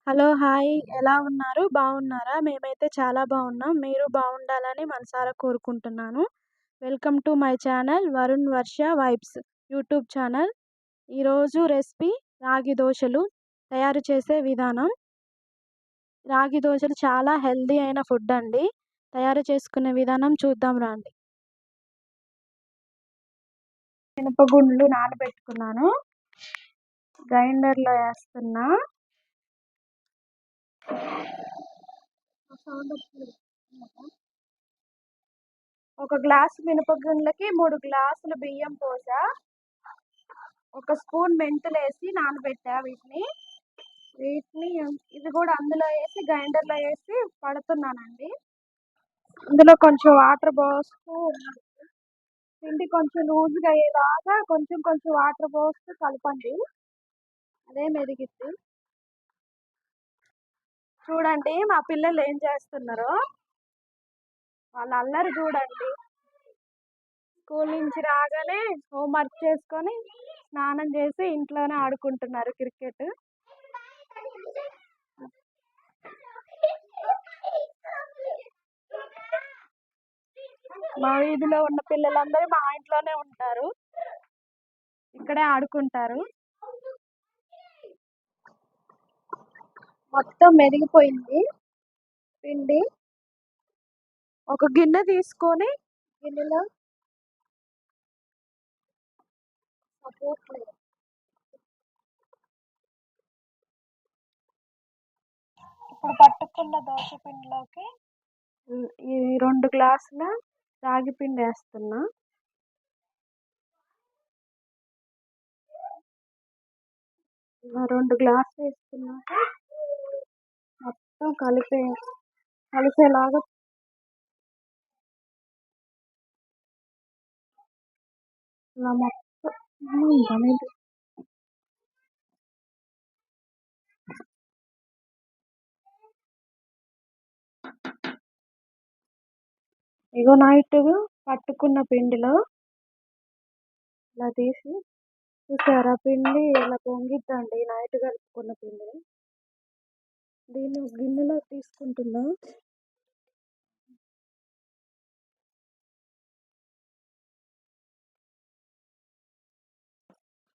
Hello! Hi! ఎలా ఉన్నారు? బాగున్నారా? మేమైతే చాలా బాగున్నాం. మీరు బాగుండాలని మనసారా కోరుకుంటున్నాను. Welcome to my channel Varun Varsha vibes YouTube channel. ఈరోజు రెసిపీ రాగి దోశలు తయారు చేసే విధానం. రాగి దోశలు చాలా హెల్తీ అయిన ఫుడ్ అండి. తయారు చేసుకునే విధానం చూద్దాం రండి. మినపగుండ్లు నానబెట్టుకున్నాను. గ్రైండర్లో వేస్తున్నా. ఒక గ్లాసు మినపగుండ్లకి 3 గ్లాసులు బియ్యం పోసా. ఒక స్పూన్ మెంతులు వేసి నానబెట్టా వీటిని. ఇది కూడా అందులో వేసి గ్రైండర్లో వేసి పడుతున్నానండి. ఇందులో కొంచెం వాటర్ పోస్తూ పిండి కొంచెం లూజ్గా అయ్యేలాగా కొంచెం కొంచెం వాటర్ పోస్తూ కలపండి. అదే మెరిగిద్ది. చూడండి మా పిల్లలు ఏం చేస్తున్నారో. వాళ్ళ అల్లరి చూడండి. స్కూల్ నుంచి రాగానే హోంవర్క్ చేసుకొని స్నానం చేసి ఇంట్లోనే ఆడుకుంటున్నారు క్రికెట్. మా వీధిలో ఉన్న పిల్లలందరూ మా ఇంట్లోనే ఉంటారు. ఇక్కడే ఆడుకుంటారు. మొత్తం మెరిగిపోయింది పిండి. ఒక గిన్నె తీసుకొని గిన్నెలో ఇప్పుడు పట్టుకున్న దోశ పిండిలోకి ఈ 2 గ్లాసుల రాగి పిండి వేస్తున్నా. ఇలా 2 గ్లాసులు వేసుకున్నాక మొత్తం కలిసేలాగా ఇలా మొత్తం ఇగో నైట్ పట్టుకున్న పిండిలో ఇలా తీసి చూసారా, పిండి ఇలా పొంగిద్దండి. నైట్ కలుపుకున్న పిండి దీన్ని గిన్నెలో తీసుకుంటున్నా.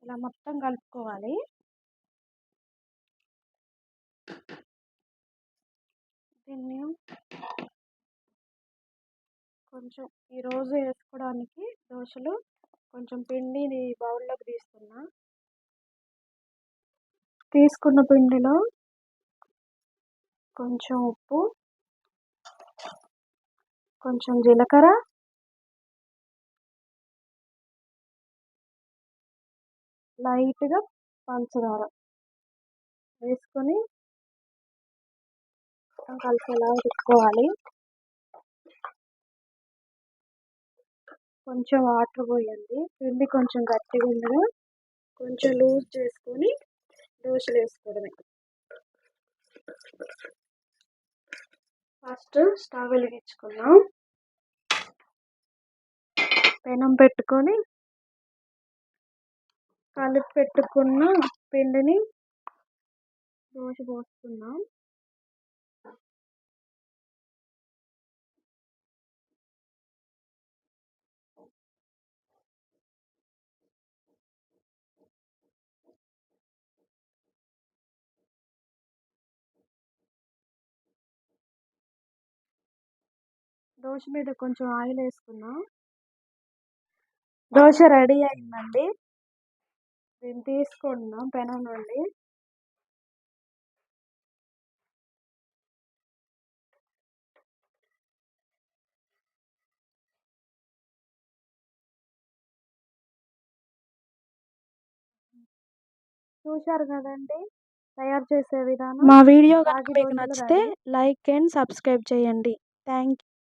ఇలా మొత్తం కలుపుకోవాలి. దీన్ని కొంచెం ఈరోజు వేసుకోవడానికి దోశలు కొంచెం పిండిని బౌల్లోకి తీస్తున్నా. తీసుకున్న పిండిలో కొంచెం ఉప్పు, కొంచెం జీలకర్ర, లైట్గా పంచదార వేసుకొని కలిసేలా పెట్టుకోవాలి. కొంచెం వాటర్ పోయండి. పిండి కొంచెం గట్టిగా ఉండగా కొంచెం లూజ్ చేసుకొని దోశలు వేసుకోవడమే. ఫస్ట్ స్టవ్ వెలిగించుకుందాం. పెనం పెట్టుకొని కలిపి పెట్టుకున్న పిండిని దోశ పోసుకుందాం. దోశ మీద కొంచెం ఆయిల్ వేసుకుందాం. దోశ రెడీ అయిందండి. దీన్ని తీసుకుందాం పెనం నుండి. చూశారు కదండి తయారు చేసే విధానం. మా వీడియో కనుక మీకు నచ్చితే లైక్ అండ్ సబ్స్క్రైబ్ చేయండి. Thank you.